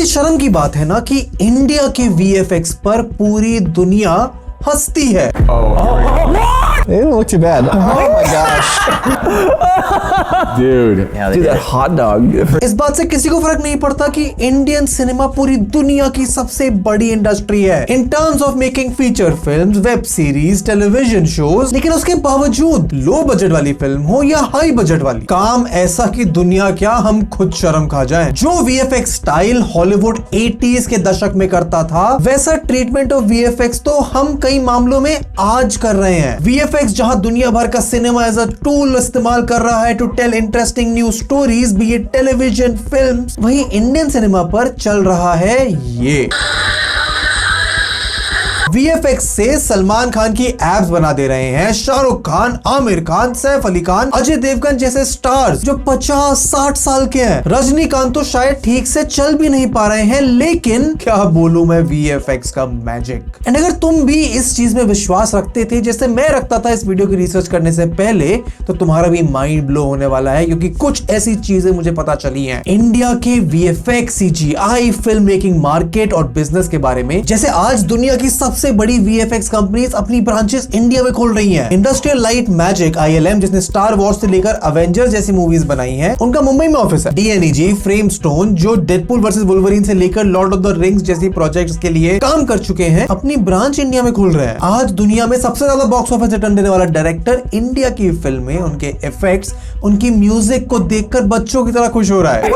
कितनी शर्म की बात है ना कि इंडिया के VFX पर पूरी दुनिया हंसती है। They didn't look too bad. Oh my gosh. Dude, Dude, that hot dog. इस बात से किसी को फर्क नहीं पड़ता कि इंडियन सिनेमा पूरी दुनिया की सबसे बड़ी इंडस्ट्री है in terms of making feature films, web series, television shows. लेकिन उसके बावजूद लो बजट वाली फिल्म हो या हाई बजट वाली, काम ऐसा कि दुनिया क्या हम खुद शर्म खा जाएं। जो VFX स्टाइल हॉलीवुड 80s के दशक में करता था, वैसा ट्रीटमेंट ऑफ VFX तो हम कई मामलों में आज कर रहे हैं। VFX जहां दुनिया भर का सिनेमा एज अ टूल इस्तेमाल कर रहा है to tell interesting new stories, be it television, films, वहीं इंडियन सिनेमा पर चल रहा है ये। VFX से सलमान खान की एब्स बना दे रहे हैं शाहरुख खान, आमिर खान, सैफ अली खान, अजय देवगन जैसे स्टार्स जो 50-60 साल के हैं। रजनीकांत तो शायद ठीक से चल भी नहीं पा रहे हैं, लेकिन क्या बोलूं मैं VFX का मैजिक। एंड अगर तुम भी इस चीज में विश्वास रखते थे जैसे मैं रखता था इस वीडियो की रिसर्च करने से पहले, तो तुम्हारा भी माइंड ब्लो होने वाला है, क्योंकि कुछ ऐसी चीजें मुझे पता चली हैं इंडिया के VFX, CGI, film making market और बिजनेस के बारे में। जैसे आज दुनिया की सबसे बड़ी VFX कंपनीज अपनी ब्रांचेस इंडिया में खोल रही हैं। इंडस्ट्रियल लाइट मैजिक ILM, जिसने स्टार वॉर्स से लेकर अवेंजर्स जैसी मूवीज बनाई हैं, उनका मुंबई में ऑफिस है। DNEG, फ्रेमस्टोन, जो डेडपूल वर्सेस वुल्वरीन से लेकर लॉर्ड ऑफ द रिंग्स जैसी प्रोजेक्ट्स के लिए काम कर चुके हैं, अपनी ब्रांच इंडिया में खोल रहे हैं। आज दुनिया में सबसे ज्यादा बॉक्स ऑफिस रिटर्न देने वाला डायरेक्टर इंडिया की फिल्में, उनके इफेक्ट्स, उनकी म्यूजिक को देखकर बच्चों की तरह खुश हो रहा है।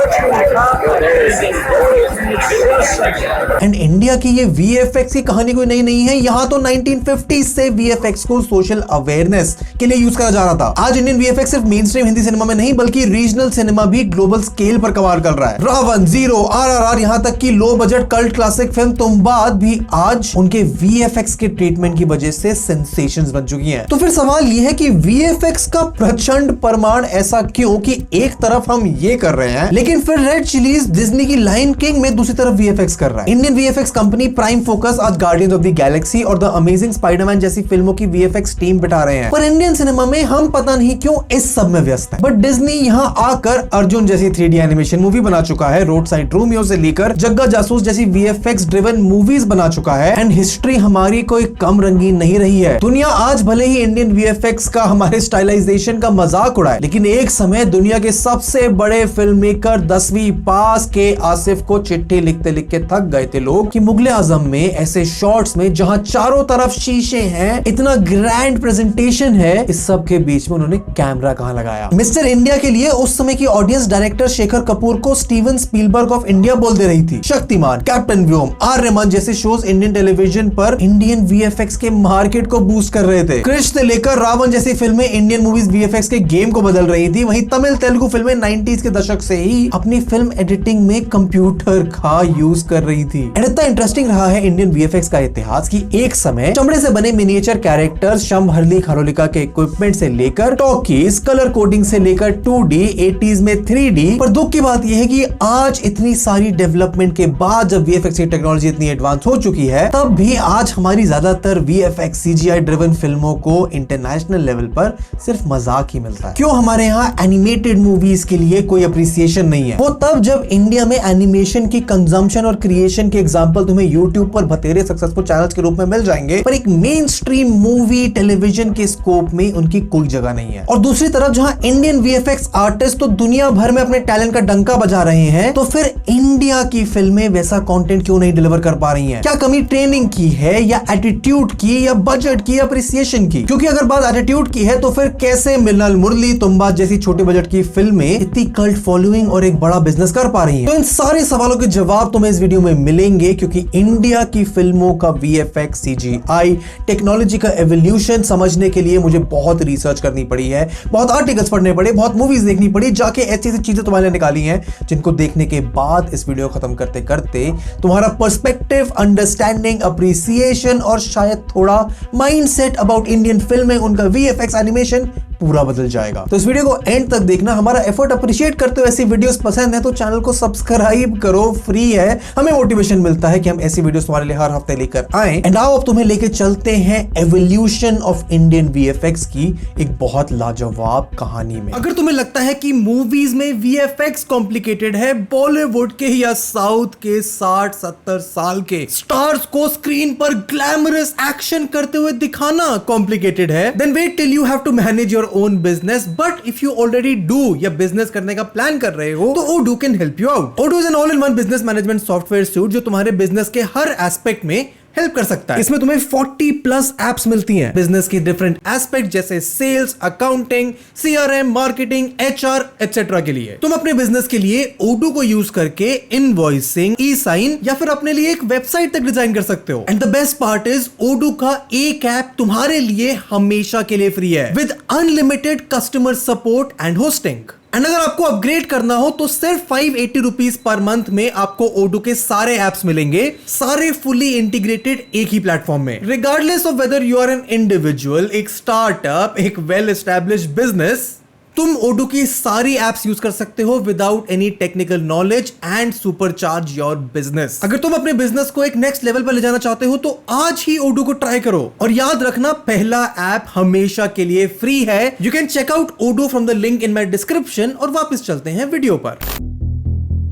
एंड इंडिया की ये VFX की कहानी कोई नई नहीं है। यहाँ तो 1950s से VFX को सोशल अवेयरनेस के लिए यूज करा जा रहा था। आज इंडियन VFX सिर्फ मेन स्ट्रीम हिंदी सिनेमा में नहीं बल्कि रीजनल सिनेमा भी ग्लोबल स्केल पर कमाल कर रहा है। रावण, जीरो, RRR, यहाँ तक कि low budget cult classic film Tumbbad भी आज उनके VFX के ट्रीटमेंट की वजह से सेंसेशंस बन चुकी हैं। तो फिर सवाल ये है कि VFX का प्रचंड प्रमाण ऐसा क्यों कि एक तरफ हम ये कर रहे हैं लेकिन फिर रेड चिलीज डिज्नी की लायन किंग में दूसरी तरफ VFX कर रहा है। Indian VFX company prime focus आज गार्डियंस ऑफ द गैलेक्सी और द अमेजिंग स्पाइडरमैन जैसी फिल्मों की VFX टीम बिठा रहे हैं, पर इंडियन सिनेमा में हम पता नहीं क्यों इस सब में व्यस्त हैं। बट डिज्नी यहाँ आकर अर्जुन जैसी 3D एनिमेशन मूवी बना चुका है, रोड साइड रोमियो से लेकर जग्गा जासूस जैसी VFX ड्रिवन मूवीज बना चुका है। एंड हिस्ट्री हमारी कोई कम रंगीन नहीं रही है। दुनिया आज भले ही इंडियन VFX का, हमारे स्टाइलाइजेशन का मजाक उड़ाए, लेकिन एक समय दुनिया के सबसे बड़े फिल्म मेकर 10वीं पास के आसिफ को चिट्ठी लिखते लिख के थक गए थे लोग कि मुगले आजम में ऐसे शॉट्स में जहां चारों तरफ शीशे हैं, इतना ग्रैंड प्रेजेंटेशन है, इस सब के बीच में उन्होंने कैमरा कहां लगाया। मिस्टर इंडिया के लिए उस समय की ऑडियंस डायरेक्टर शेखर कपूर को स्टीवन स्पीलबर्ग ऑफ इंडिया बोल दे रही थी। शक्तिमान, कैप्टन व्योम, आर्यमान जैसे शोज इंडियन टेलीविजन पर इंडियन VFX के मार्केट को बूस्ट कर रहे थे। कृष्ण से लेकर रावण जैसी फिल्में इंडियन मूवीज VFX के गेम को बदल रही थी। वहीं तमिल तेलुगु फिल्में 90s के दशक से ही अपनी फिल्म एडिटिंग में कंप्यूटर का यूज कर रही थी। इतना इंटरेस्टिंग रहा है इंडियन VFX का इतिहास कि एक समय चमड़े से बने मिनिएचर कैरेक्टर्स, शंभरली खारोलिका के इक्विपमेंट से लेकर टॉकीज, कलर कोडिंग से लेकर 2D, 80s में 3D। पर दुख की बात यह है कि आज इतनी सारी डेवलपमेंट के बाद जब VFX की टेक्नोलॉजी इतनी एडवांस हो चुकी है, तब भी आज हमारी ज्यादातर VFX CGI ड्रिवन फिल्मों को इंटरनेशनल लेवल पर सिर्फ मजाक ही मिलता है। क्यों हमारे यहाँ एनिमेटेड मूवीज के लिए कोई अप्रिसिएशन नहीं है? वो तब जब इंडिया में एनिमेशन की कंजम्पशन और क्रिएशन के एग्जांपल तुम्हें यूट्यूब पर बतेरे सक्सेसफुल चैनल्स के रूप में मिल जाएंगे, पर एक मेन स्ट्रीम मूवी टेलीविजन के स्कोप में उनकी कोई जगह नहीं है। और दूसरी तरफ जहां इंडियन VFX आर्टिस्ट तो दुनिया भर में अपने टैलेंट का डंका बजा रहे हैं, तो फिर इंडिया की फिल्में वैसा कंटेंट क्यों नहीं डिलीवर कर पा रही हैं? क्या कमी ट्रेनिंग की है या एटीट्यूड की या बजट की या अप्रिसिएशन की? क्योंकि अगर बात एटीट्यूड की है तो फिर कैसे मिन्नल मुरली, तुम्बाद जैसी छोटे बजट की फिल्में इतनी कल्ट फॉलोइंग और एक बड़ा बिजनेस कर पा रही हैं? तो इन सारे सवालों के जवाब तुम्हें इस वीडियो में मिलेंगे, क्योंकि इंडिया की फिल्मों का VFX CGI टेक्नोलॉजी का एवोल्यूशन समझने के लिए मुझे बहुत रिसर्च करनी पड़ी है, बहुत आर्टिकल्स पढ़ने पड़े, बहुत मूवीज देखनी पड़ी, जाके ऐसी ऐसी चीजें तुम्हारे लिए निकाली हैं जिनको देखने के बाद इस वीडियो खत्म करते करते तुम्हारा पर्सपेक्टिव, अंडरस्टैंडिंग, अप्रिसिएशन और शायद थोड़ा माइंडसेट अबाउट इंडियन फिल्में, उनका VFX एनिमेशन पूरा बदल जाएगा। तो इस वीडियो को एंड तक देखना, हमारा एफर्ट अप्रिशिएट करते हो। ऐसी वीडियोस पसंद है तो चैनल को सब्सक्राइब करो, फ्री है, हमें मोटिवेशन मिलता है कि हम ऐसी वीडियोस तुम्हारे लिए हर हफ्ते लेकर आए। एंड आओ अब तुम्हें लेके चलते हैं एवोल्यूशन ऑफ इंडियन वीएफएक्स की एक बहुत लाजवाब कहानी में। अगर तुम्हें लगता है कि मूवीज में वीएफएक्स कॉम्प्लिकेटेड है, बॉलीवुड के या साउथ के 60-70 साल के स्टार्स को स्क्रीन पर ग्लैमरस एक्शन करते हुए दिखाना कॉम्प्लिकेटेड है, then wait till you have to manage your own business. But if you already do या बिजनेस करने का प्लान कर रहे हो तो Odoo can help you out. Odoo is an all in one business management software suite जो तुम्हारे business के हर एस्पेक्ट में हेल्प कर सकता है। इसमें तुम्हें 40+ एप्स मिलती हैं बिजनेस की डिफरेंट एस्पेक्ट जैसे sales, accounting, CRM, marketing, HR etcetera के लिए। तुम अपने बिजनेस के लिए ओडू को यूज करके इनवॉइसिंग, ई साइन या फिर अपने लिए एक वेबसाइट तक डिजाइन कर सकते हो। And the best part is Odoo का एक ऐप तुम्हारे लिए हमेशा के लिए फ्री है with unlimited customer support and hosting. And अगर आपको अपग्रेड करना हो तो सिर्फ 580 रुपीज पर मंथ में आपको ओडू के सारे एप्स मिलेंगे, सारे फुली इंटीग्रेटेड एक ही प्लेटफॉर्म में। Regardless of whether you are an individual, एक स्टार्टअप, एक वेल एस्टैब्लिश्ड बिजनेस, तुम ओडू की सारी एप्स यूज कर सकते हो without any technical knowledge and supercharge your business. अगर तुम अपने बिजनेस को एक नेक्स्ट लेवल पर ले जाना चाहते हो तो आज ही ओडू को ट्राई करो। और याद रखना, पहला ऐप हमेशा के लिए फ्री है। You can check out Odoo from the link in my description. और वापस चलते हैं वीडियो पर।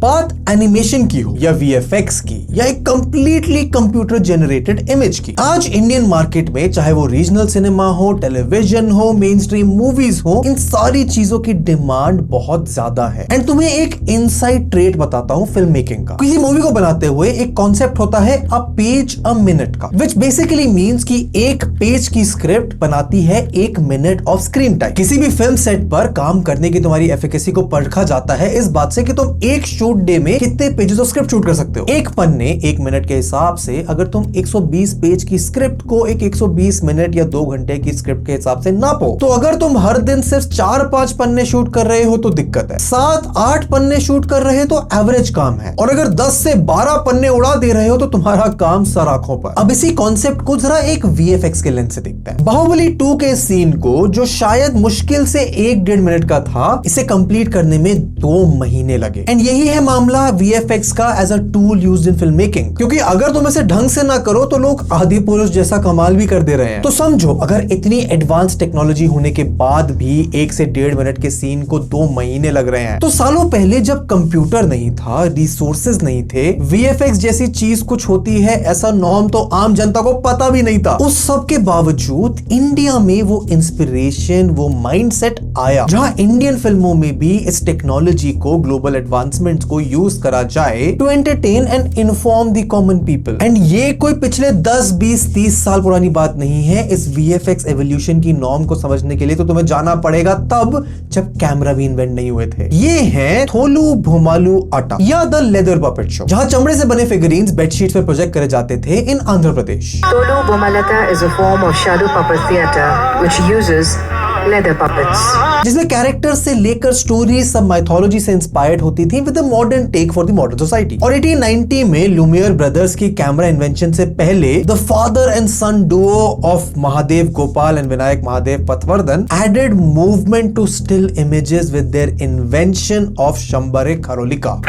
बात एनिमेशन की हो या वीएफएक्स की या एक कंप्लीटली कंप्यूटर जनरेटेड इमेज की, आज इंडियन मार्केट में चाहे वो रीजनल सिनेमा हो, टेलीविजन हो, मेन स्ट्रीम मूवीज हो, इन सारी चीजों की डिमांड बहुत ज्यादा है। एंड तुम्हें एक इनसाइड ट्रेट बताता हूँ फिल्म मेकिंग का। किसी मूवी को बनाते हुए एक कॉन्सेप्ट होता है अ पेज अ मिनट का, विच बेसिकली मीन्स कि एक पेज की स्क्रिप्ट बनाती है 1 मिनट ऑफ स्क्रीन टाइम। किसी भी फिल्म सेट पर काम करने की तुम्हारी एफिकेसी को परखा जाता है इस बात से कि तुम एक शूट डे में कितने पेजेस ऑफ स्क्रिप्ट शूट कर सकते हो। एक पन्ने 1 मिनट के हिसाब से अगर तुम 120 पेज की स्क्रिप्ट को एक 120 मिनट या 2 घंटे की स्क्रिप्ट के हिसाब से नापो, तो अगर तुम हर दिन सिर्फ 4-5 पन्ने शूट कर रहे हो तो दिक्कत है, 7-8 पन्ने शूट कर रहे हो तो एवरेज काम है, और अगर 10 से 12 पन्ने उड़ा दे रहे हो तो तुम्हारा काम सर आंखों पर। अब इसी कॉन्सेप्ट को जरा एक वीएफएक्स के लेंस से देखते हैं। बाहुबली 2 के सीन को, जो शायद मुश्किल से 1-1.5 मिनट का था, इसे कंप्लीट करने में 2 महीने लगे। एंड यही है मामला वीएफएक्स का as a tool used in film making. क्योंकि अगर तुम इसे ढंग से ना करो तो लोग आदि पुरुष जैसा कमाल भी कर दे रहे हैं। तो समझो, अगर इतनी एडवांस टेक्नोलॉजी होने के बाद भी 1 से 1.5 मिनट के सीन को 2 महीने लग रहे हैं, तो सालों पहले जब कंप्यूटर नहीं था, रिसोर्सेज नहीं थे, वीएफएक्स जैसी चीज कुछ होती है ऐसा नॉर्म तो आम जनता को पता भी नहीं था। उस सब के बावजूद इंडिया में वो इंस्पिरेशन, वो माइंडसेट आया जहां इंडियन फिल्मों में भी इस टेक्नोलॉजी को, ग्लोबल एडवांसमेंट को यूज करा जाए to entertain and inform the common people. And ये कोई पिछले 10, 20, 30 साल पुरानी बात नहीं है। इस वीएफएक्स एवोल्यूशन की नॉर्म को समझने के लिए तो तुम्हें जाना पड़ेगा तब जब कैमरा भी इन्वेंट नहीं हुए थे। ये है थोलू भोमालू आटा या द लेदर पपेट शो, जहां चमड़े से बने फिगरीन्स बेडशीट्स पर प्रोजेक्ट करे जाते थे इन Andhra Pradesh. Tolu Bomalata is a form of shadow puppet theatre which uses leather puppets. जिसमें कैरेक्टर से लेकर स्टोरी सब माइथोलॉजी से इंस्पायर्ड होती थी with a modern take for the modern society. और 1890 में लुमियर ब्रदर्स की कैमरा इन्वेंशन से पहले the father and son duo of Mahadev Gopal and Vinayak Mahadev Patwardhan added movement to still images with their invention of Shambhare Kharolika.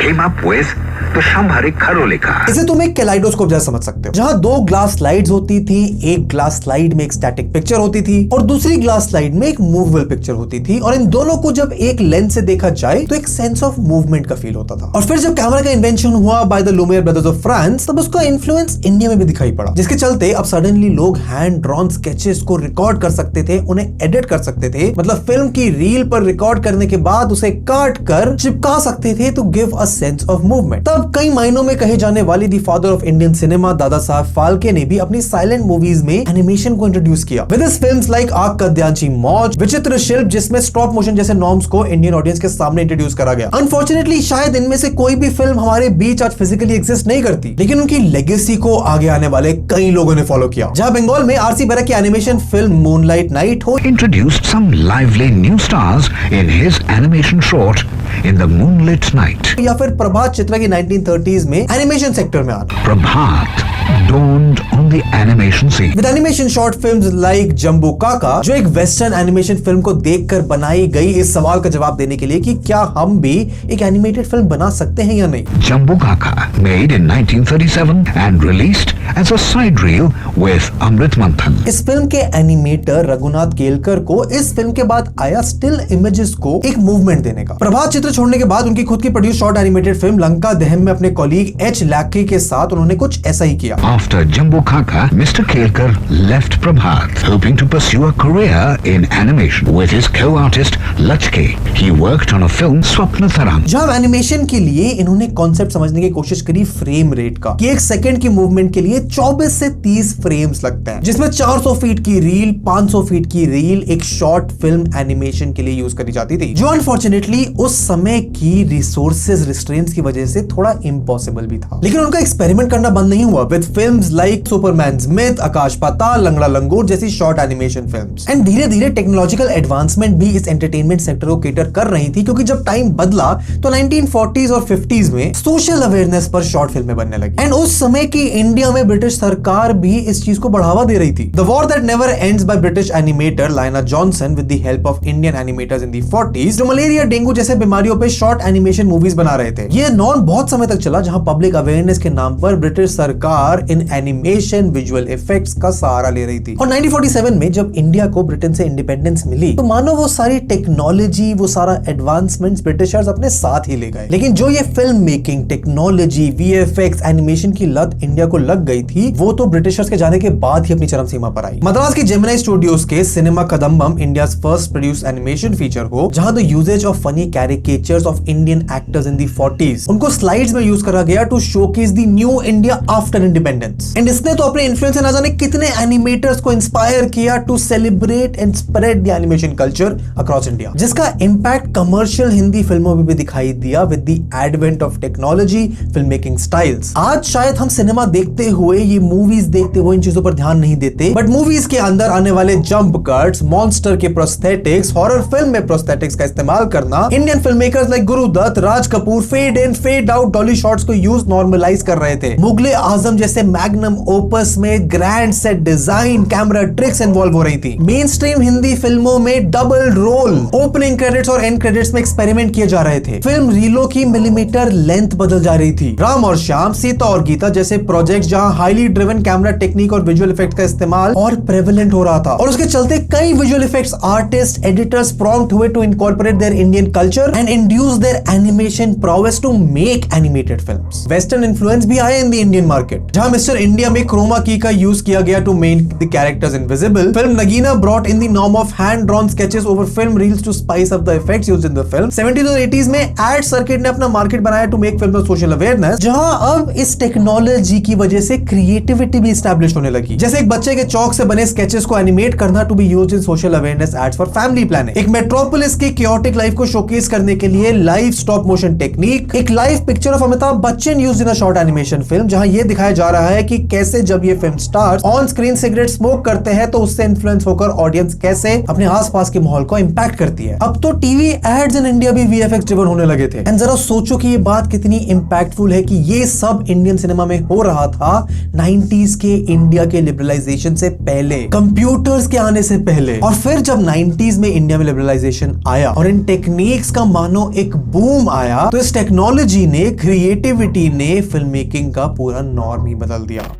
इसे तुम एक कैलाइडोस्कोप जैसा समझ सकते हो, जहां 2 ग्लास स्लाइड्स होती थी। एक ग्लास स्लाइड में एक स्टैटिक पिक्चर होती थी और दूसरी ग्लास स्लाइड में एक मूवेबल पिक्चर होती थी। और इन दोनों को जब एक लेंस से देखा जाए तो एक सेंस ऑफ मूवमेंट का फील होता था। और फिर जब कैमरा का इन्वेंशन हुआ by the Lumière brothers of France, तब उसका इन्फ्लुएंस इंडिया में भी दिखाई पड़ा, जिसके चलते अब सडनली लोग हैंड ड्रॉन स्केचेस को रिकॉर्ड कर सकते थे, उन्हें एडिट कर सकते थे। मतलब फिल्म की रील पर रिकॉर्ड करने के बाद उसे काट कर चिपका सकते थे to give a sense of movement. तब कई मायनों में कहे जाने वाली the father of Indian cinema Dada Saheb Phalke ने भी अपनी साइलेंट मूवीज में एनिमेशन को इंट्रोड्यूस किया विद हिज फिल्म्स लाइक आग का दयांची मौज, विचित्र शिल्प, जिसमें स्टॉप मोशन जैसे नॉर्म्स को इंडियन ऑडियंस के सामने इंट्रोड्यूस करा गया। अनफॉर्चुनेटली शायद इनमें से कोई भी फिल्म हमारे बीच आज फिजिकली एग्जिस्ट नहीं करती, लेकिन उनकी लेगेसी को आगे आने वाले कई लोगों ने फॉलो किया। जहां बंगाल में आरसी बरक की एनिमेशन फिल्म मूनलाइट नाइट हो, introduced some lively new stars in his animation short in the moonlit night. या फिर प्रभात चित्रा की 1930s में एनिमेशन सेक्टर में आना। Prabhat dawned on the animation scene. With animation short films like Jumbo Kaka, जो एक western animation film को देखकर बनाई गई, इस सवाल का जवाब देने के लिए कि क्या हम भी एक एनिमेटेड फिल्म बना सकते हैं या नहीं। Jumbo Kaka, made in 1937 and released as a side reel with Amrit Manthan. इस फिल्म के एनिमेटर रघुनाथ केलकर को इस फिल्म के बाद आया स्टिल इमेजेस को एक मूवमेंट देने का। प्रभात चित्र छोड़ने के बाद उनकी खुद की produce short animated film Lanka दहन में अपने कॉलीग एच लाखे के साथ उन्होंने कुछ ऐसा ही किया। After Jumbo Kaka, Mr. Kelkar left Prabhat, hoping to pursue a career in animation. With his co-artist Lachke, he worked on a film Swapna Tarang. जहां एनिमेशन के लिए इन्होंने कॉन्सेप्ट समझने की कोशिश करी फ्रेम रेट का, कि एक सेकंड की मूवमेंट के लिए 24 से 30 फ्रेम्स लगते हैं, जिसमें 400 फीट की रील, 500 फीट की रील एक शॉर्ट फिल्म एनिमेशन के लिए यूज करी जाती थी, जो अनफॉर्चुनेटली उस समय की रिसोर्सेज रिस्ट्रेंट्स की वजह से थोड़ा इम्पॉसिबल भी था। लेकिन उनका एक्सपेरिमेंट करना बंद नहीं हुआ with films like Superman's myth, आकाश पाताल, लंगड़ा लंगूर जैसी शॉर्ट एनिमेशन फिल्म्स। एंड धीरे धीरे टेक्नोलॉजिकल एडवांसमेंट भी इस एंटरटेनमेंट सेक्टर को केटर कर रही थी, क्योंकि जब टाइम बदला तो 1940s और 50s में सोशल अवेयरनेस पर शॉर्ट फिल्में बनने लगी। एंड उस समय की इंडिया में ब्रिटिश सरकार भी इस चीज को बढ़ावा दे रही थी। The war that never ends by British animator Lyana Johnson with the help of Indian animators in the 40s, जो मलेरिया, डेंगू जैसे बीमारियों पे शॉर्ट एनिमेशन मूवीज बना रहे थे। ये नॉन बहुत समय तक चला, जहां पब्लिक अवेयरनेस के नाम पर ब्रिटिश सरकार इन एनिमेशन विजुअल इफेक्ट्स का सहारा ले रही थी। और 1947 में जब इंडिया को ब्रिटेन से इंडिपेंडेंस मिली, तो मानो वो सारी टेक्नोलॉजी, वो सारा एडवांसमेंट्स ब्रिटिशर्स अपने साथ ही ले गए। लेकिन जो ये film making, technology, VFX, animation की लत इंडिया को लग गई थी, वो तो ब्रिटिशर्स के जाने के बाद ही अपनी चरम सीमा पर आई। मद्रास की जेमिनी स्टूडियोज के cinema Kadambam India's first produce animation feature हो, जहां the uses of funny caricatures of Indian actors in the 40s उनको स्लाइड्स में यूज करा गया to showcase the new India after independence. And इसने तो अपने इन्फ्लुएंस से ना जाने कितने एनिमेटर्स को इंस्पायर किया to celebrate and spread the animation culture across India, जिसका इंपैक्ट कमर्शियल हिंदी फिल्मों में भी दिखाई दिया with the advent of technology, film making styles. आज शायद हम सिनेमा देखते हुए, ये मूवीज देखते हुए इन चीजों पर ध्यान नहीं देते, बट मूवीज के अंदर आने वाले जंप कट्स, मॉन्स्टर के प्रोस्थेटिक्स, हॉरर फिल्म में प्रोस्थेटिक्स का इस्तेमाल करना Indian film makers like Guru Dutt, Raj Kapoor fade in fade out dolly shots को यूज नॉर्मलाइज कर रहे थे। मुगले आजम जैसे मैग्नम ओपस में grand set design, camera tricks involve हो रही थी। मेन स्ट्रीम हिंदी फिल्मों में डबल रोल, ओपनिंग क्रेडिट्स और एंड क्रेडिट्स में एक्सपेरिमेंट किए जा रहे थे। फिल्म रीलों की मिलीमीटर लेंथ बदल जा रही थी। राम और श्याम, सीता और गीता जैसे प्रोजेक्ट्स जहां हाईली ड्रिवन कैमरा टेक्निक और विजुअल इफेक्ट का इस्तेमाल और प्रेवलेंट हो रहा था, और उसके चलते कई visual effects artist, editors prompted हुए to incorporate their Indian culture and induce their animation prowess to make animated films. Western influence भी आया in the Indian market, जहां मिस्टर इंडिया में क्रोमा की का यूज किया गया to make the characters invisible. Film Nagina brought in the norm of hand-drawn sketches over film reels to spice up the effects used in the film. 70s और 80s में ad circuit ने अपना market बनाया to make films of social awareness, जहां अब इस technology की वजह से क्रिएटिविटी भी एस्टैब्लिश होने लगी, जैसे एक बच्चे के चौक से बने स्केचेस को एनिमेट करना to be used in social awareness ads for family planning, एक मेट्रोपोलिस की chaotic लाइफ को शोकेस करने के लिए लाइव स्टॉप मोशन टेक्निक, एक live picture of Amitabh Bachchan used in a short animation film, जहां यह दिखाया जा रहा है कि कैसे जब ये film stars on screen cigarette smoke करते हैं तो उससे इन्फ्लुएंस होकर ऑडियंस कैसे अपने आसपास के माहौल को इंपैक्ट करती है। अब तो टीवी एड्स इन इंडिया भी वीएफएक्स ड्रिवन होने लगे थे। एंड जरा सोचो कि ये बात कितनी इंपैक्टफुल है कि ये सब इंडियन सिनेमा में हो रहा था 90s के इंडिया के लिबरलाइजेशन से पहले, कंप्यूटर्स के आने से पहले। और फिर जब 90s में इंडिया में लिबरलाइजेशन आया और इन टेक्निक्स का मानो एक बूम आया, तो इस टेक्नोलॉजी ने, क्रिएटिविटी ने फिल्म मेकिंग का पूरा नॉर्म ही बदल दिया।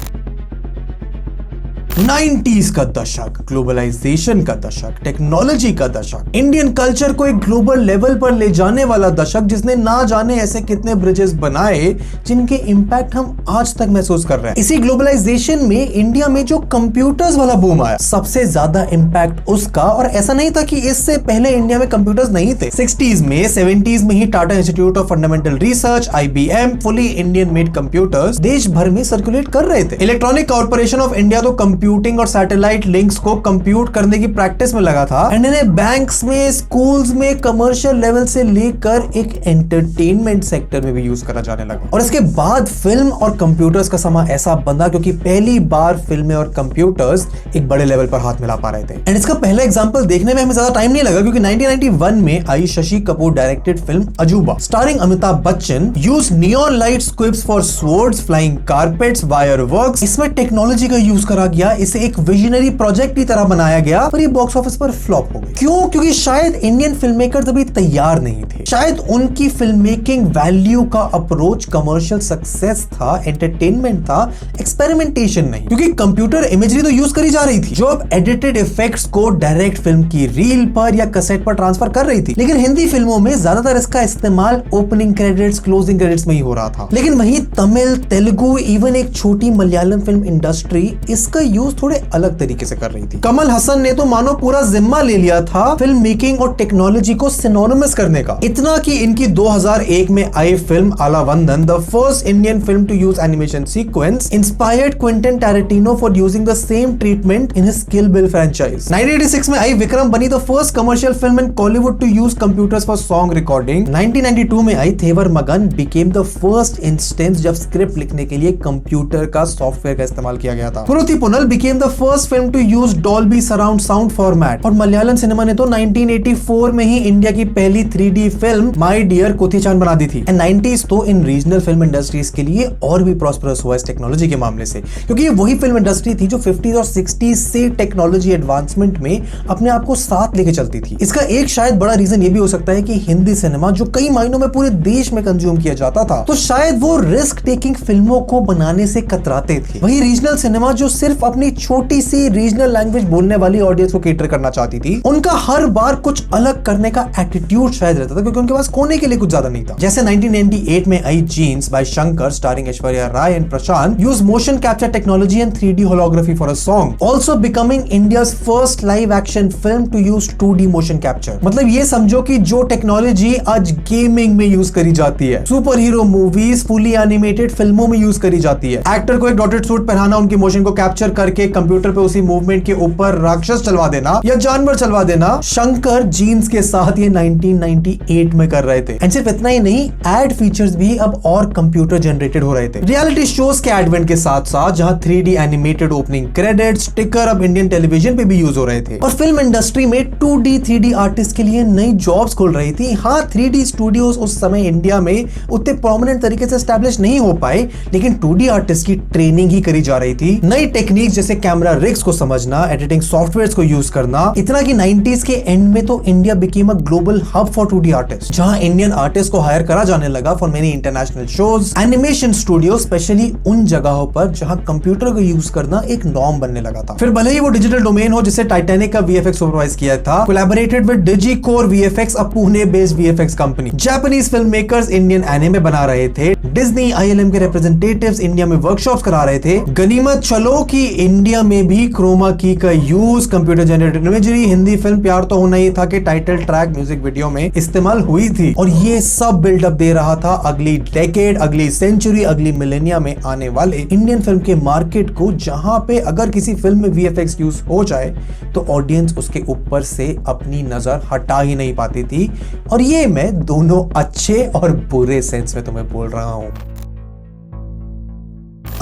90s का दशक, ग्लोबलाइजेशन का दशक, टेक्नोलॉजी का दशक, इंडियन कल्चर को एक ग्लोबल लेवल पर ले जाने वाला दशक, जिसने ना जाने ऐसे कितने ब्रिजेस बनाए जिनके इंपैक्ट हम आज तक महसूस कर रहे हैं। इसी ग्लोबलाइजेशन में इंडिया में जो कंप्यूटर्स वाला बूम आया, सबसे ज्यादा इंपैक्ट उसका, और ऐसा नहीं था कि इससे पहले इंडिया में कंप्यूटर्स नहीं थे। 60s में, 70s में ही Tata institute of fundamental research, IBM, fully Indian made computers देश भर में सर्कुलेट कर रहे थे। इलेक्ट्रॉनिक कॉर्पोरेशन ऑफ इंडिया तो कंप्यूटिंग और सैटेलाइट लिंक्स को कंप्यूट करने की प्रैक्टिस में लगा था एंड इन्हें बैंक्स में, स्कूल्स में, कमर्शियल लेवल से लेकर एक एंटरटेनमेंट सेक्टर में भी यूज करा जाने लगा। और इसके बाद फिल्म और कंप्यूटर्स का समा ऐसा बंधा क्योंकि पहली बार फिल्में और कंप्यूटर्स एक बड़े लेवल पर हाथ मिला पा रहे थे। एंड इसका पहला एग्जांपल देखने में हमें ज्यादा टाइम नहीं लगा क्योंकि 1991 में आई Shashi Kapoor directed film Ajooba starring Amitabh Bachchan use neon light squibs for swords, flying carpets, wire works. इसमें टेक्नोलॉजी का यूज करा गया, इसे एक विजनरी प्रोजेक्ट की तरह बनाया गया, पर ये बॉक्स ऑफिस पर फ्लॉप हो गई। क्यों? क्योंकि शायद इंडियन फिल्म मेकर्स अभी तैयार नहीं थे। शायद उनकी फिल्म मेकिंग वैल्यू का अप्रोच कमर्शियल सक्सेस था, एंटरटेनमेंट था, एक्सपेरिमेंटेशन नहीं। क्योंकि कंप्यूटर इमेजरी तो यूज करी जा रही थी जो अब एडिटेड इफेक्ट्स को डायरेक्ट फिल्म की रील पर या कैसेट पर ट्रांसफर कर रही थी। लेकिन हिंदी फिल्मों में ज्यादातर इसका इस्तेमाल ओपनिंग क्रेडिट्स, क्लोजिंग क्रेडिट्स में ही हो रहा था। लेकिन वहीं तमिल, तेलुगु, इवन एक छोटी मलयालम फिल्म इंडस्ट्री इसका यूज थोड़े अलग तरीके से कर रही थी। कमल हसन ने तो मानो पूरा जिम्मा ले लिया था फिल्म मेकिंग और टेक्नोलॉजी को सिनोनिमस करने का। इतना कि इनकी 2001 में आई film Aalavandhan, the first Indian film to use animation sequence, inspired Quentin Tarantino for using the same treatment in his kill bill franchise. 1986 में आई विक्रम बनी the first commercial film in Kollywood to use computers for song recording. 1992 में आई Thevar Magan became the first instance जब script लिखने के लिए computer का सॉफ्टवेयर का इस्तेमाल किया गया था। Kuruthipunal became the first film to use Dolby surround sound format. और मलयालम सिनेमा ने तो 1984 में ही इंडिया की पहली 3D फिल्म माय डियर कोथीचान बना दी थी। एंड 90s तो इन रीजनल फिल्म इंडस्ट्रीज के लिए और भी प्रॉस्परस हुआ इस टेक्नोलॉजी के मामले से, क्योंकि ये वही फिल्म इंडस्ट्री थी जो 50s और 60s से टेक्नोलॉजी एडवांसमेंट में अपने आप को साथ लेके चलती थी। इसका एक शायद बड़ा रीजन ये भी हो सकता है कि हिंदी सिनेमा जो कई मायनों में पूरे देश में कंज्यूम किया जाता था, तो शायद वो रिस्क टेकिंग फिल्मों को बनाने से कतराते थे। वही रीजनल सिनेमा जो सिर्फ अपनी छोटी सी रीजनल लैंग्वेज बोलने वाली ऑडियंस को केटर करना चाहती थी, उनका हर बार कुछ अलग करने का एटीट्यूड शायद रहता था क्योंकि उनके पास खोने के लिए कुछ ज्यादा नहीं था। जैसे 1998 में आई Jeans by Shankar starring Aishwarya Rai and Prashanth use motion capture technology and 3D holography for a song, also becoming India's first live action film to use 2D motion capture। मतलब ये समझो कि जो टेक्नोलॉजी आज गेमिंग में यूज करी जाती है, super hero movies, fully animated फिल्मों में यूज करी जाती है, एक्टर को एक डॉटेड सूट पहनाना, उनकी मोशन को कैप्चर करके कंप्यूटर पे उसी मूवमेंट के ऊपर राक्षस चलवा देना या जानवर चलवा देना, शंकर जीन्स के साथ ये 1998 में कर रहे थे। एंड सिर्फ इतना ही नहीं, एड फीचर्स भी अब और कंप्यूटर जनरेटेड हो रहे थे। रियलिटी शोज के एडवेंट के साथ साथ जहां 3D animated opening credits, sticker अब इंडियन टेलीविजन पे भी यूज हो रहे थे। और फिल्म इंडस्ट्री में 2D 3D आर्टिस्ट के लिए नई जॉब्स खुल रही थी। हाँ, 3D स्टूडियोज उस समय इंडिया में उतने प्रोमिनेंट तरीके से एस्टैब्लिश नहीं हो पाए, लेकिन 2D आर्टिस्ट की ट्रेनिंग ही करी जा रही थी। नई टेक्निक जैसे कैमरा रिग्स को समझना, एडिटिंग सॉफ्टवेयर्स को यूज करना, इतना कि 90s के एंड में तो India became a global hub for 2D artist, जहां इंडियन आर्टिस्ट को हायर करा जाने लगा for many international shows. Animation studio specially उन जगहों पर जहां कंप्यूटर को यूज करना एक नॉर्म बनने लगा था। फिर भले ही वो डिजिटल डोमेन हो जिसे टाइटैनिक का VFX सुपरवाइज किया था, collaborated with Digikore VFX, a Pune based VFX company. Japanese film makers Indian anime बना रहे थे। डिज्नी ILM के रिप्रेजेंटेटिव्स इंडिया में वर्कशॉप्स करा रहे थे। गनीमत चलो कि इंडिया में भी क्रोमा की का use, computer generated imagery, Hindi film प्यार तो होना ही था कि टाइटल ट्रैक म्यूजिक वीडियो में इस्तेमाल हुई थी। और ये सब बिल्डअप दे रहा था अगली डेकेड, अगली सेंचुरी, अगली मिलेनिया में आने वाले इंडियन फिल्म के मार्केट को, जहां पे अगर किसी फिल्म में VFX यूज हो जाए तो ऑडियंस उसके ऊपर से अपनी नजर हटा ही नहीं पाती थी। और ये मैं दोनों अच्छे और बुरे सेंस में तुम्हें बोल रहा हूं।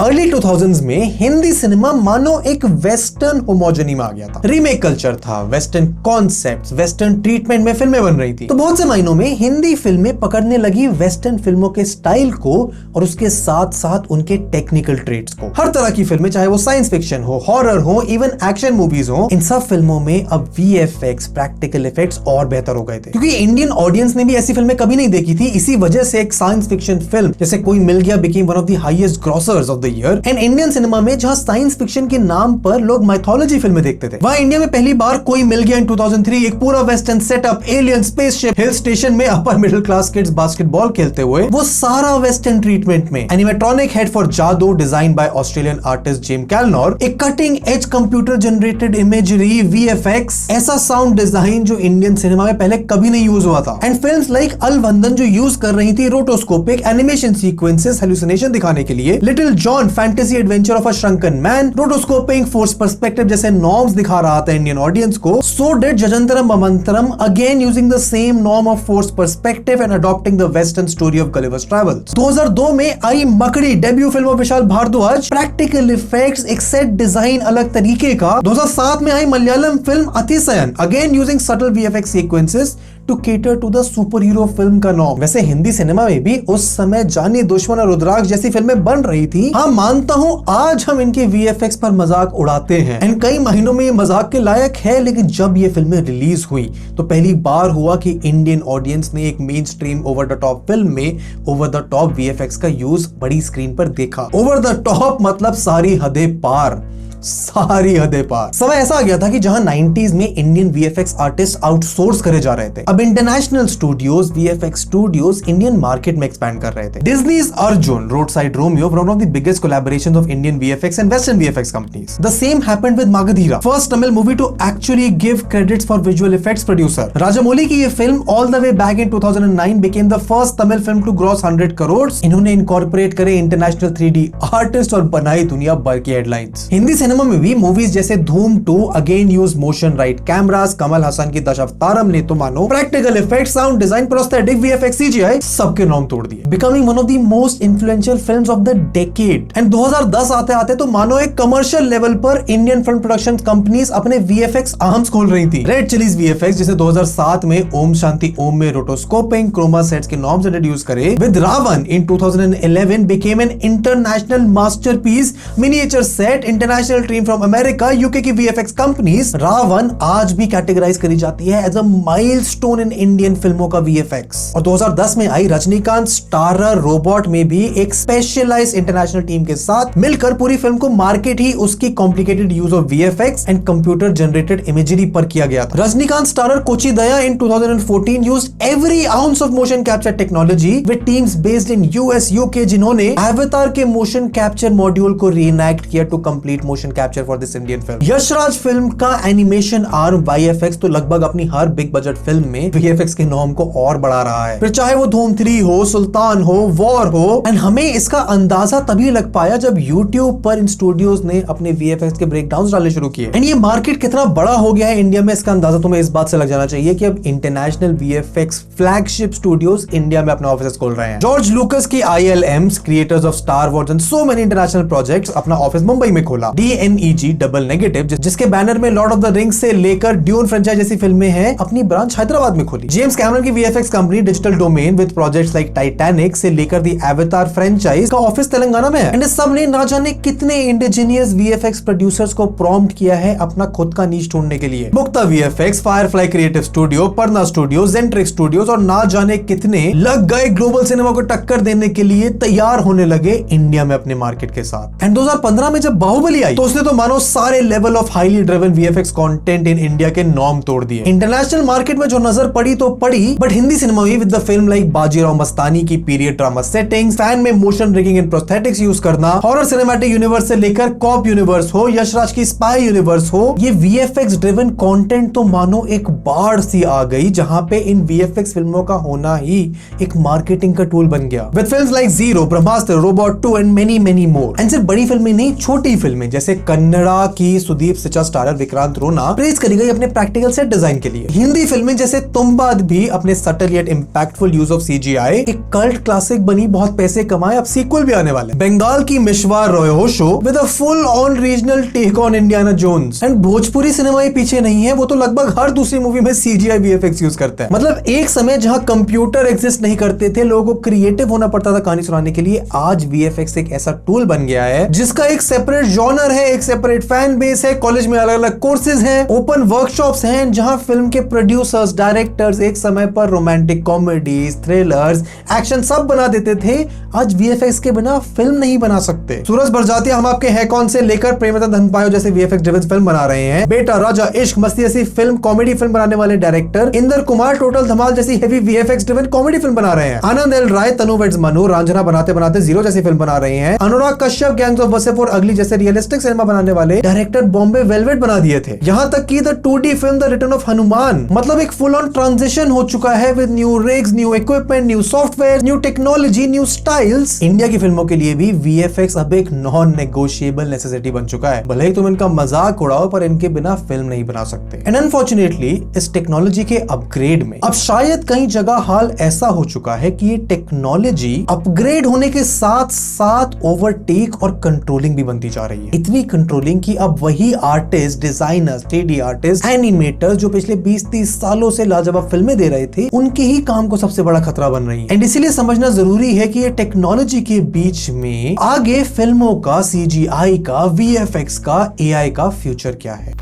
अर्ली 2000s में हिंदी सिनेमा मानो एक वेस्टर्न होमोजेनी में आ गया था। रीमेक कल्चर था, वेस्टर्न कॉन्सेप्ट्स, वेस्टर्न ट्रीटमेंट में फिल्में बन रही थी। तो बहुत से मायनों में हिंदी फिल्में पकड़ने लगी वेस्टर्न फिल्मों के स्टाइल को और उसके साथ साथ उनके टेक्निकल ट्रेड्स को। हर तरह की फिल्में, चाहे वो साइंस फिक्शन हो, हॉरर हो, इवन एक्शन मूवीज हो, इन सब फिल्मों में अब VFX, प्रैक्टिकल इफेक्ट्स और बेहतर हो गए थे, क्योंकि इंडियन ऑडियंस ने भी ऐसी फिल्में कभी नहीं देखी थी। इसी वजह से एक साइंस फिक्शन फिल्म जैसे कोई मिल गया became one of the highest grocers of the year. And Indian cinema में जहां साइंस फिक्शन के नाम पर लोग माइथोलॉजी फिल्में देखते थे, वहां इंडिया में पहली बार कोई मिल गया इन 2003 एक पूरा western setup, alien, spaceship, hill station में upper middle class kids basketball खेलते हुए, वो सारा वेस्टर्न ट्रीटमेंट में। Animatronic head for Jadoo design by Australian artist Jim Callnor, एक cutting edge computer generated imagery, VFX, ऐसा साउंड डिजाइन जो इंडियन सिनेमा में पहले कभी नहीं यूज हुआ था। एंड फिल्म्स लाइक अलवंदन जो यूज कर रही थी रोटोस्कोपिक एनिमेशन सीक्वेंसेस, हेलुसिनेशन दिखाने के लिए, little John fun fantasy adventure of a shrunken man, rotoscoping, force perspective जैसे नॉर्म्स दिखा रहा था इंडियन ऑडियंस को. So did Jajantaram Mamantaram, again using the same norm of force perspective and adopting the western story of Gulliver's travels. 2002 में आई Makdee, debut film of Vishal Bharadwaj, practical effects, एक set design अलग तरीके का. 2007 में आई Malayalam film Athisayan, again using subtle VFX sequences to cater to the super hero film का norm. वैसे हिंदी सिनेमा में भी उस समय जानी दुश्मन और रुद्राक्ष जैसी फिल्में बन रही थी. हाँ मानता हूँ आज हम इनके वीएफएक्स पर मजाक उड़ाते हैं एंड कई महीनों में ये मजाक के लायक है, लेकिन जब ये फिल्में रिलीज हुई तो पहली बार हुआ कि इंडियन ऑडियंस ने एक main stream over the top film में ओवर द टॉप वीएफएक्स का यूज बड़ी स्क्रीन पर देखा. ओवर द टॉप मतलब सारी हदें पार, सारी हदें पार. समय ऐसा आ गया था कि जहां 90s में इंडियन वीएफएक्स आर्टिस्ट आउटसोर्स करे जा रहे थे, अब international studios, VFX studios Indian market में एक्सपैंड कर रहे थे. Disney's Arjun, Roadside Romeo, one of the biggest collaborations of Indian VFX and western VFX companies. The same happened with Magadheera, first Tamil movie to actually give credits for visual effects producer. Rajamouli की ये फिल्म all the way back in 2009 became the first Tamil film to cross 100 crore. इन्होंने incorporate करे international 3D artist और बनाई दुनिया भर की हेडलाइंस. हिंदी सिनेमा में भी मूवीज जैसे Dhoom 2 again use motion right cameras, Kamal Haasan की दशावतारम ने तो मानो practical effects, sound design, prosthetic, VFX, CGI सबके नॉर्म तोड़ दिए, becoming one of the most influential films of the decade. And 2010 आते आते तो मानो एक कमर्शियल लेवल पर इंडियन फिल्म प्रोडक्शन कंपनीज अपने वीएफएक्स आर्म्स खोल रही थी. रेड चिलीज वीएफएक्स जिसे 2007 में ओम शांति ओम में रोटोस्कोपिंग, क्रोमा सेट्स के नॉर्म्स इंट्रोड्यूस करे, with Ra One in 2011 became an international masterpiece, miniature set, international team from America, UK की वीएफएक्स कंपनीज. रावण आज भी कैटेगराइज करी जाती है as a milestone in Indian फिल्मों का वीएफएक्स. और 2010 में आई रजनीकांत स्टारर रोबोट में भी एक स्पेशलाइज्ड इंटरनेशनल टीम के साथ मिलकर पूरी फिल्म को मार्केट ही उसकी complicated use of VFX and computer generated imagery पर किया गया था. Rajinikanth starrer Kochadaiiyaan in 2014 used every ounce of motion capture technology with teams based in US, UK, जिन्होंने एवेटार के मोशन कैप्चर मॉड्यूल को रीएनैक्ट किया to complete motion capture for this Indian film. Yash Raj films का animation arm VFX तो लगभग अपनी हर big budget film में वीएफएक्स के नॉर्म को और बढ़ा रहा है, फिर चाहे वो धूम 3 हो, सुल्तान हो, वॉर हो. एंड हमें इसका अंदाजा तभी लग पाया जब YouTube पर इन स्टूडियोज ने अपने वीएफएक्स के ब्रेकडाउन्स डालने शुरू किए. एंड ये मार्केट कितना बड़ा हो गया है इंडिया में, इसका अंदाजा तुम्हें इस बात से लग जाना चाहिए कि अब international VFX flagship studios India में अपना ऑफिस खोल रहे हैं. जॉर्ज लुकस की ILMs, creators of star Wars and so many international projects, अपना ऑफिस मुंबई में खोला. DNEG डबल नेगेटिव, जिसके बैनर में लॉर्ड ऑफ द रिंग्स से लेकर ड्यून फ्रेंचाइज जैसी फिल्में हैं, अपनी ब्रांच हैदराबाद में खोली. जेम्स कैमरन की VFX company digital domain with projects like Titanic से लेकर द एवेटार फ्रेंचाइज का ऑफिस तेलंगाना में है. एंड सब ने ना जाने कितने इंडिजिनियस वीएफएक्स प्रोड्यूसर्स को प्रॉम्प्ट किया है अपना खुद का नीश ढूंढने के लिए. Mukta VFX, Firefly creative studio, Prana studio, Gentric studios और ना जाने कितने लग गए ग्लोबल सिनेमा को टक्कर देने के लिए तैयार होने लगे इंडिया में अपने मार्केट के साथ. एंड 2015 में जब बाहुबली आई तो उसने तो मानो सारे level of highly driven VFX content in India के नॉर्म तोड़ दिए. इंटरनेशनल मार्केट में जो नजर पड़ी तो पड़ी, बट हिंदी सिनेमा में with the film like Bajirao Mastani की पीरियड ड्रामा सेटिंग्स, फैन में motion rigging and prosthetics use करना, हॉरर सिनेमैटिक यूनिवर्स से लेकर कॉप यूनिवर्स हो, यशराज की स्पाई यूनिवर्स हो, ये वीएफएक्स ड्रिवन कंटेंट तो मानो एक बाढ़ सी आ गई जहां पे इन वीएफएक्स फिल्मों का होना ही एक मार्केटिंग का टूल बन गया. With films like zero, Brahmastra, robot 2 and many many more. And सिर्फ बड़ी फिल्में नहीं, छोटी फिल्में जैसे कन्नड़ा की सुदीप सिचा स्टारर विक्रांत रोना प्रेज करी गई अपने प्रैक्टिकल सेट डिजाइन के लिए. हिंदी फिल्में जैसे तुम्बाद भी अपने subtle yet impactful use of CGI एक कल्ट क्लासिक बनी, बहुत पैसे कमाए, अब सीक्वल भी आने वाले. बंगाल की Mishawr Rawhoshyo with a full on regional take on Indiana Jones. And Bhojpuri cinema ही पीछे नहीं है, वो तो लगभग हर दूसरी मूवी में सीजीआई वीएफएक्स यूज करता है. मतलब एक समय जहां कंप्यूटर एग्जिस्ट नहीं करते थे, लोगों को क्रिएटिव होना पड़ता था कहानी सुनाने के लिए, आज वीएफएक्स एक ऐसा टूल बन गया है जिसका एक सेपरेट जॉनर है, एक सेपरेट फैन बेस है, कॉलेज में अलग अलग कोर्सेज हैं, ओपन वर्कशॉप्स हैं, जहां फिल्म के प्रोड्यूसर्स, डायरेक्टर्स एक समय पर रोमांटिक कॉमेडीज, थ्रिलर्स, एक्शन सब बना देते थे. आज वीएफएक्स के बिना फिल्म नहीं बना सकते. सूरज बरजातिया हम आपके है कौन से लेकर प्रेमरतन धनपायो जैसे वीएफएक्स ड्रिवन फिल्म बना रहे हैं. बेटा, राजा, इश्क, मस्ती जैसी फिल्म कॉमेडी फिल्म बनाने वाले डायरेक्टर इंदर कुमार टोटल धमाल जैसी heavy VFX driven comedy film बना रहे हैं. आनंद एल राय तनु वेड्स मनु रांझना बनाते बनाते जीरो जैसी फिल्म बना रहे हैं. अनुराग कश्यप गैंग्स ऑफ वासेपुर अगली जैसे रियलिस्टिक सिनेमा बनाने वाले डायरेक्टर बॉम्बे वेलवेट बना दिए थे। यहाँ तक कि the 2D film the return of Hanuman मतलब एक फुल ऑन ट्रांजिशन हो चुका है with new rigs, new equipment, new software, new technology, new styles. India की फिल्मों के लिए भी VFX अब एक नॉन नेगोशिएबल नेसेसिटी बन चुका है। भले ही तुम इनका मजाक उड़ाओ पर इनके बिना फिल्म नहीं बना सकते। एंड अनफॉर्चुनेटली इस टेक्नोलॉजी के अपग्रेड में अब शायद कई जगह हाल ऐसा हो चुका है कि ये टेक्नोलॉजी अपग्रेड होने के साथ साथ ओवरटेक और कंट्रोलिंग भी बनती जा रही है। इतनी कंट्रोलिंग कि अब वही artist, designers, 3D artist, animators जो पिछले 20-30 सालों से लाजवाब फिल्में दे रहे थे उनके ही काम को सबसे बड़ा खतरा बन रही है। एंड इसीलिए समझना जरूरी है कि ये टेक्नोलॉजी के बीच में आगे फिल्मों का, CGI का, VFX का, AI का फ्यूचर क्या है।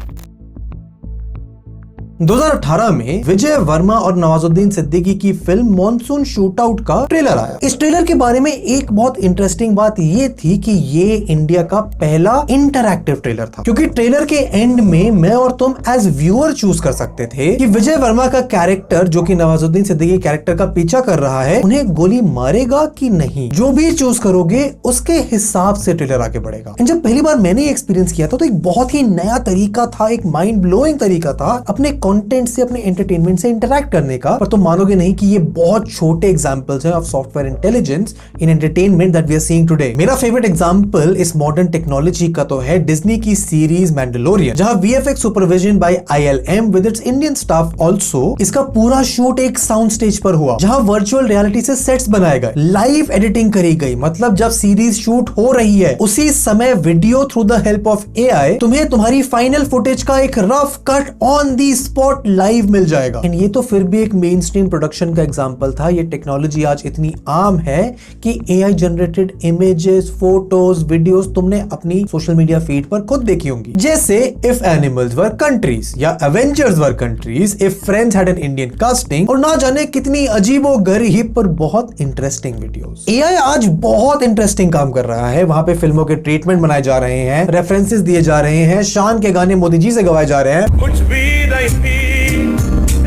2018 में विजय वर्मा और नवाजुद्दीन सिद्दीकी की फिल्म मॉनसून शूटआउट का ट्रेलर आया। इस ट्रेलर के बारे में एक बहुत इंटरेस्टिंग बात ये थी कि ये इंडिया का पहला इंटरैक्टिव ट्रेलर था, क्योंकि ट्रेलर के एंड में मैं और तुम एज व्यूअर चूज कर सकते थे कि विजय वर्मा का कैरेक्टर जो कि नवाजुद्दीन सिद्दीकी कैरेक्टर का पीछा कर रहा है उन्हें गोली मारेगा कि नहीं। जो भी चूज करोगे उसके हिसाब से ट्रेलर आगे बढ़ेगा। जब पहली बार मैंने एक्सपीरियंस किया था तो एक बहुत ही नया तरीका था, एक माइंड ब्लोइंग तरीका था अपने कंटेंट से, अपने एंटरटेनमेंट से इंटरैक्ट करने का। पर तुम मानोगे नहीं कि ये बहुत छोटे एग्जांपल्स हैं of software intelligence in entertainment that we are seeing today. मेरा फेवरेट एग्जांपल इस मॉडर्न टेक्नोलॉजी का तो है डिज्नी की सीरीज मैंडलोरियन, जहां VFX supervision by ILM with its Indian staff also. इसका पूरा शूट एक साउंड स्टेज पर हुआ जहां वर्चुअल रियलिटी से सेट्स बनाए गए, लाइव एडिटिंग करी गई। मतलब जब सीरीज शूट हो रही है उसी समय video through the help of AI तुम्हें तुम्हारी फाइनल फुटेज का एक rough cut on the spot live मिल जाएगा। एंड ये तो फिर भी एक मेन स्ट्रीम प्रोडक्शन का एग्जांपल था। ये टेक्नोलॉजी आज इतनी आम है कि AI generated images, photos, videos तुमने अपनी सोशल मीडिया फीड पर खुद देखी होंगी। जैसे इफ एनिमल्स वर कंट्रीज या Avengers were countries, if friends had an Indian casting और ना जाने कितनी अजीबोगरीब पर बहुत इंटरेस्टिंग वीडियोस। AI आज बहुत इंटरेस्टिंग काम कर रहा है। वहां पे फिल्मों के ट्रीटमेंट बनाए जा रहे हैं, रेफरेंसेस दिए जा रहे हैं, शान के गाने मोदी जी से गवाए जा रहे हैं। कुछ भी नहीं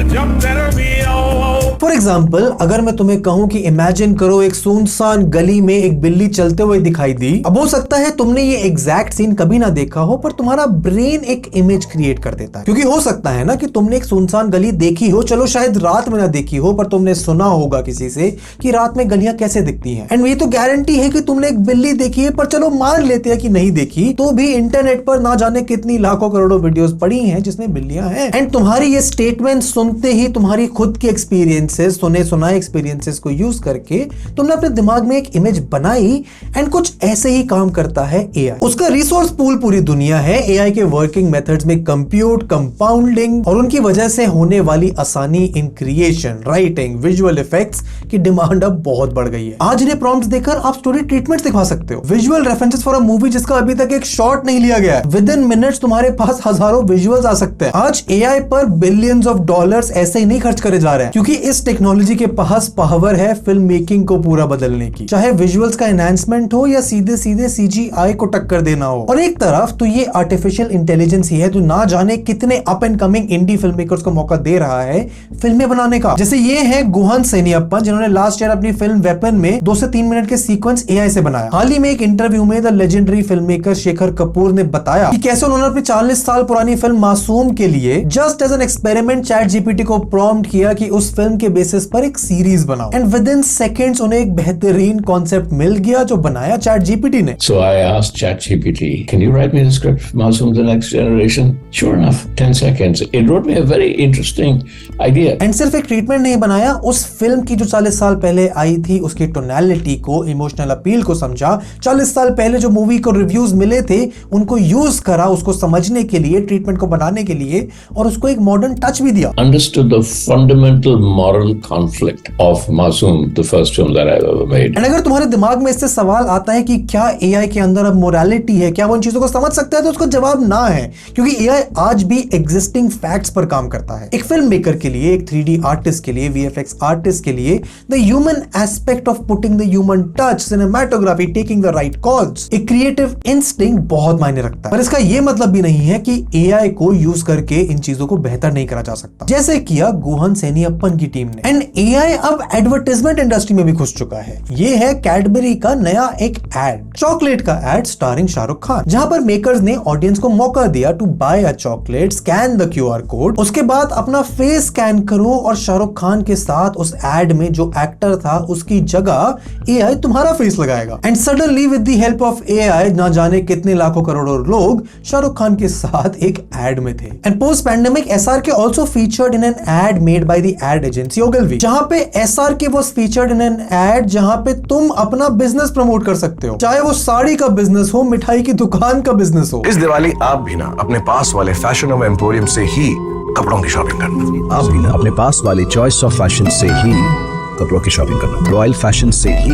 जब तेरा भी फॉर एग्जाम्पल अगर मैं तुम्हें कहूं कि इमेजिन करो एक सुनसान गली में एक बिल्ली चलते हुए दिखाई दी। अब हो सकता है तुमने ये एग्जैक्ट सीन कभी ना देखा हो पर तुम्हारा ब्रेन एक इमेज क्रिएट कर देता है, क्योंकि हो सकता है ना कि तुमने एक सुनसान गली देखी हो, चलो शायद रात में ना देखी हो पर तुमने सुना होगा किसी से कि रात में गलियां कैसे दिखती हैं। एंड ये तो गारंटी है कि तुमने एक बिल्ली देखी है, पर चलो मान लेते हैं कि नहीं देखी, तो भी इंटरनेट पर ना जाने कितनी लाखों करोड़ों वीडियोस पड़ी हैं जिसमें बिल्लियां हैं। एंड तुम्हारी ये स्टेटमेंट सुनते ही तुम्हारी खुद की एक्सपीरियंसेस, सुने सुनाए एक्सपीरियंसेस को यूज करके तुमने अपने दिमाग में एक इमेज बनाई। एंड कुछ ऐसे ही काम करता है AI। उसका रिसोर्स पूल पूरी दुनिया है। AI के वर्किंग मेथड्स में कंप्यूट, कंपाउंडिंग और उनकी वजह से होने वाली आसानी in creation, writing, visual effects की डिमांड अब बहुत बढ़ गई है। आज इन्हें प्रॉम्प्ट्स देकर आप स्टोरी ट्रीटमेंट्स दिखा सकते हो, visual references for a movie जिसका अभी तक एक शॉट नहीं लिया गया है। विद इन मिनट्स तुम्हारे पास हजारों विजुअल्स आ सकते हैं। आज AI पर बिलियंस ऑफ डॉलर्स ऐसे ही नहीं खर्च करे जा रहे हैं, क्योंकि इस टेक्नोलॉजी के पास पावर है फिल्म मेकिंग को पूरा बदलने की, चाहे विजुअल्स का एनहांसमेंट हो या सीधे सीधे CGI को टक्कर देना हो। और एक तरफ तो ये आर्टिफिशियल इंटेलिजेंस ही है जो ना जाने कितने up and coming indie film makers को मौका दे रहा है फिल्में बनाने का। जैसे ये है गुहन सेनियप्पन, जिन्होंने लास्ट ईयर अपनी फिल्म वेपन में 2 से 3 मिनट के सीक्वेंस AI से बनाया। हाल ही में एक इंटरव्यू में the legendary film maker Shekhar Kapoor ने बताया कि कैसे उन्होंने अपनी 40 साल पुरानी फिल्म मासूम के लिए just as an experiment ChatGPT को प्रॉम्प्ट किया कि उस फिल्म के बेसिस पर एक सीरीज बनाओ। एंड विद इन सेकेंड्स उन्हें एक बेहतरीन कॉन्सेप्ट मिल गया जो बनाया ChatGPT ने। So I asked ChatGPT, can you write me the script for Masoom the Next Generation? Sure enough, 10 seconds. It wrote me a very interesting idea. And सिर्फ एक treatment नहीं बनाया, उस फिल्म की जो 40 साल पहले आई थी उसकी टोनैलिटी को, इमोशनल अपील को समझा। 40 साल पहले जो मूवी को रिव्यूज मिले थे उनको यूज करा उसको समझने के लिए, ट्रीटमेंट को बनाने के लिए, और उसको एक मॉडर्न टच भी दिया। Understood the fundamental moral conflict of Masoom, the first film that I've ever made. And अगर तुम्हारे दिमाग में इससे सवाल आता है कि क्या AI के अंदर अब मोरालिटी है, क्या वो इन चीजों को समझ सकता है, तो उसका जवाब ना है, क्योंकि AI आज भी एग्जिस्टिंग फैक्ट्स पर काम करता है। एक फिल्म मेकर के लिए, एक 3D आर्टिस्ट के लिए, VFX आर्टिस्ट के लिए the human aspect of putting the human touch, cinematography, taking the right calls, एक क्रिएटिव इंस्टिंक्ट बहुत मायने रखता है। पर इसका यह मतलब भी नहीं है कि AI को यूज करके इन चीजों को बेहतर नहीं करा जा सकता, जैसे किया गुहन सेनियप्पन की टीम टीम ने। एंड एआई अब एडवर्टाइजमेंट इंडस्ट्री में भी घुस चुका है। ये है कैडबरी का नया एक एड, चॉकलेट का एड स्टारिंग शाहरुख खान, जहां पर मेकर्स ने ऑडियंस को मौका दिया to buy a chocolate, scan the QR code, उसके बाद अपना फेस स्कैन करो और शाहरुख खान के साथ उस एड में जो एक्टर था उसकी जगह एआई तुम्हारा फेस लगाएगा। And suddenly with the help of AI ना जाने कितने लाखों करोड़ों लोग शाहरुख खान के साथ एक एड में थे। And post pandemic SRK also featured in an ad made by the ad agency Ogilvy, जहां पे SRK was featured in an ad जहां पे तुम अपना बिजनेस प्रमोट कर सकते हो, चाहे वो साड़ी का बिजनेस हो, मिठाई की दुकान का बिजनेस हो। इस दिवाली आप भी ना अपने पास वाले फैशन ऑफ एम्पोरियम से ही कपड़ों की शॉपिंग करना। आप भी ना अपने पास वाली चॉइस ऑफ फैशन से ही कपड़ों की शॉपिंग करना, रॉयल फैशन से ही,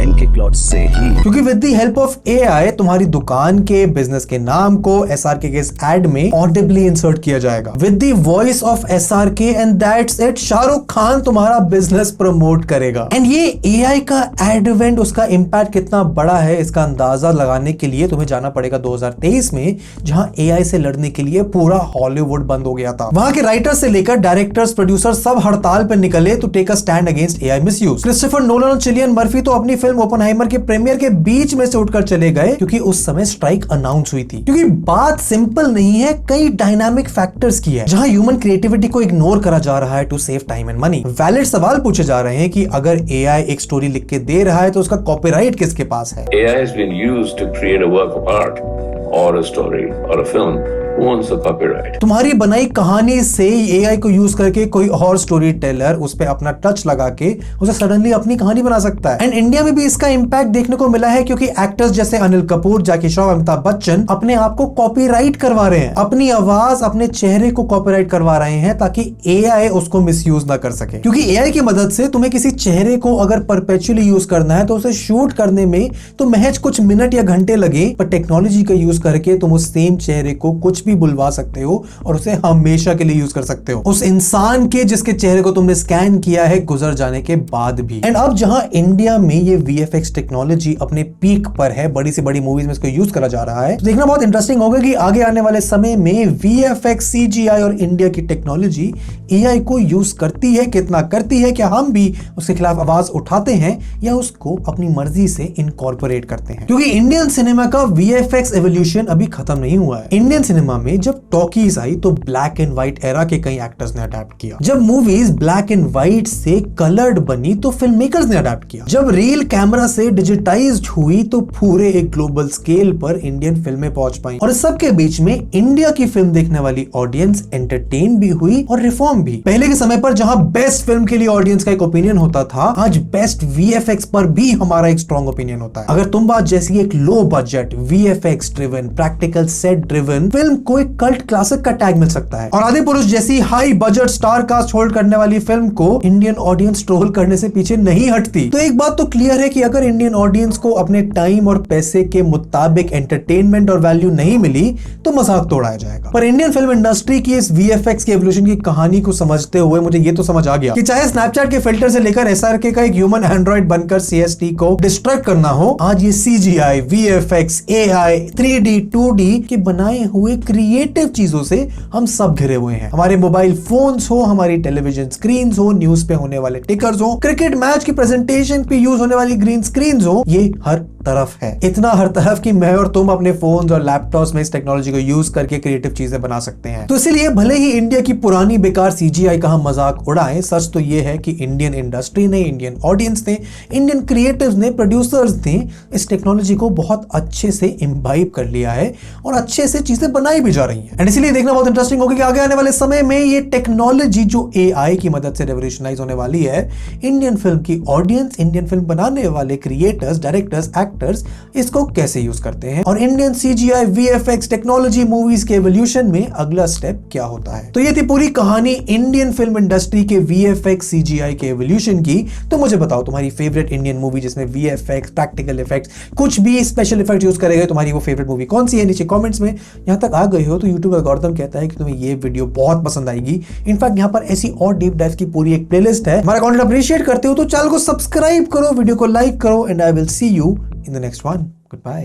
एनके क्लॉथ्स से ही। क्योंकि with the help of AI तुम्हारी दुकान के बिजनेस के नाम को एसआरके के इस एड में ऑडिबली इंसर्ट किया जाएगा with the voice of SRK and that's it, Shahrukh Khan तुम्हारा बिजनेस प्रमोट करेगा। एंड ये एआई का एडवेंट, उसका इंपैक्ट कितना बड़ा है इसका अंदाजा लगाने के लिए तुम्हें जाना पड़ेगा 2023 में, जहां एआई से लड़ने के लिए पूरा हॉलीवुड बंद हो गया था। वहां के राइटर्स से लेकर डायरेक्टर्स, प्रोड्यूसर सब हड़ताल पर निकले to take a stand against AI misuse. Christopher Nolan और चिलियन मर्फी तो अपनी फिल्म ओपनहाइमर के प्रीमियर के बीच में से उठकर चले गए क्योंकि उस समय स्ट्राइक अनाउंस हुई थी। क्योंकि बात सिंपल नहीं है, कई डायनामिक फैक्टर्स की है जहां ह्यूमन क्रिएटिविटी को इग्नोर करा जा रहा है to save time and money. Valid सवाल पूछे जा रहे हैं कि अगर एआई एक स्टोरी लिख के दे रहा है तो उसका कॉपीराइट किसके पास है? AI has been used to create a work of art or a story or a film. Who owns the copyright? तुम्हारी बनाई कहानी से एआई को यूज करके कोई और स्टोरी टेलर उस पे अपना टच लगा के उसे सडनली अपनी कहानी बना सकता है। एंड इंडिया में भी इसका इंपैक्ट देखने को मिला है क्योंकि एक्टर्स जैसे अनिल कपूर, जैकी श्रॉफ, अमिताभ बच्चन अपने आप को कॉपीराइट करवा रहे हैं, अपनी आवाज, अपने चेहरे को कॉपीराइट करवा रहे हैं ताकि एआई उसको मिसयूज ना कर सके। क्योंकि एआई की मदद से तुम्हें किसी चेहरे को अगर परपेचुअली यूज करना है तो उसे शूट करने में तो महज कुछ मिनट या घंटे लगे, पर टेक्नोलॉजी का यूज करके तुम उस सेम चेहरे को कुछ भी बुलवा सकते हो और उसे हमेशा के लिए यूज कर सकते हो, उस इंसान के जिसके चेहरे को तुमने स्कैन किया है गुजर जाने के बाद भी। एंड अब जहां इंडिया में ये वीएफएक्स टेक्नोलॉजी अपने पीक पर है, बड़ी से बड़ी मूवीज में इसको यूज करा जा रहा है, तो देखना बहुत इंटरेस्टिंग होगा कि आगे आने वाले समय में वीएफएक्स, सीजीआई और इंडिया की टेक्नोलॉजी एआई को यूज करती है, कितना करती है, क्या हम भी उसके खिलाफ आवाज उठाते हैं या उसको अपनी मर्जी से इनकॉर्पोरेट करते हैं। क्योंकि इंडियन सिनेमा का वीएफएक्स एवोल्यूशन अभी खत्म नहीं हुआ है। इंडियन सिनेमा में जब टॉकीज आई तो ब्लैक एंड व्हाइट एरा के कई एक्टर्स ने अडैप्ट किया। जब मूवीज ब्लैक एंड व्हाइट से कलर्ड बनी तो फिल्म मेकर्स ने अडैप्ट किया। जब रील कैमरा से डिजिटाइज्ड हुई तो पूरे एक ग्लोबल स्केल पर इंडियन फिल्में पहुंच पाई। और इस सब के बीच में इंडिया की फिल्म देखने वाली ऑडियंस एंटरटेन भी हुई और रिफॉर्म भी। पहले के समय पर जहां बेस्ट फिल्म के लिए ऑडियंस का एक ओपिनियन होता था, आज बेस्ट वीएफएक्स पर भी हमारा एक स्ट्रॉन्ग ओपिनियन होता है। अगर तुम बात जैसी एक low budget VFX driven, practical set driven film को एक कल्ट क्लासिक का टैग मिल सकता है, और आदि पुरुष जैसी high budget star cast hold करने वाली फिल्म को इंडियन ऑडियंस ट्रोल करने से पीछे नहीं हटती। तो एक बात तो क्लियर है कि अगर इंडियन ऑडियंस को अपने टाइम और पैसे के मुताबिक एंटरटेनमेंट और वैल्यू नहीं मिली तो मजाक तोड़ाया जाएगा। पर इंडियन फिल्म इंडस्ट्री की इस वीएफएक्स के एवोल्यूशन की कहानी को समझते हुए मुझे ये तो समझ आ गया कि चाहे स्नैपचैट के फिल्टर से लेकर एसआरके का एक ह्यूमन एंड्रॉइड बनकर सीएसटी को डिस्ट्रैक्ट करना हो, आज ये CGI, VFX, AI, 3D, 2D के बनाए हुए क्रिएटिव चीजों से हम सब घिरे हुए हैं। हमारे मोबाइल फोन्स हो, हमारी टेलीविजन स्क्रीन हो, न्यूज पे होने वाले टिकर्स हो, क्रिकेट मैच की प्रेजेंटेशन पे यूज होने वाली ग्रीन स्क्रीन हो, ये हर तरफ है। इतना हर तरफ कि मैं और तुम अपने फोन्स और लैपटॉप्स में इस टेक्नोलॉजी को यूज करके क्रिएटिव चीजें बना सकते हैं। तो इसीलिए भले ही इंडिया की पुरानी बेकार सीजीआई का हम मजाक उड़ाएं, सच तो ये है कि इंडियन इंडस्ट्री ने, इंडियन ऑडियंस ने, इंडियन क्रिएटिव्स ने, प्रोड्यूसर्स ने इस टेक्नोलॉजी को बहुत अच्छे से इम्बाइब कर लिया है और अच्छे से चीजें बनाई भी जा रही हैं। एंड इसीलिए देखना बहुत इंटरेस्टिंग होगा कि आगे आने वाले समय में ये टेक्नोलॉजी जो एआई की मदद से रेवोल्यूशनाइज होने वाली है, इंडियन फिल्म की ऑडियंस, इंडियन फिल्म बनाने वाले क्रिएटर्स, डायरेक्टर्स, एक्टर्स इसको कैसे यूज करते हैं और Indian CGI, VFX technology movies के एवोल्यूशन में अगला स्टेप क्या होता है। तो ये थी पूरी कहानी इंडियन फिल्म इंडस्ट्री के वीएफएक्स, सीजीआई के एवोल्यूशन की। तो मुझे बताओ तुम्हारी फेवरेट इंडियन मूवी जिसमें वीएफएक्स, प्रैक्टिकल इफेक्ट्स, कुछ भी स्पेशल इफेक्ट यूज करेगा, तुम्हारी वो फेवरेट मूवी कौन सी है? नीचे कमेंट्स में। यहां तक आ गए हो तो यूट्यूब एल्गोरिथम कहता है कि तुम्हें ये वीडियो बहुत पसंद आएगी। इनफैक्ट यहाँ पर ऐसी और डीप डाइव की पूरी एक प्लेलिस्ट है। हमारा कंटेंट अप्रिशिएट करते हो तो चैनल को सब्सक्राइब करो, वीडियो को लाइक करो, and I will see you in the next one. Goodbye.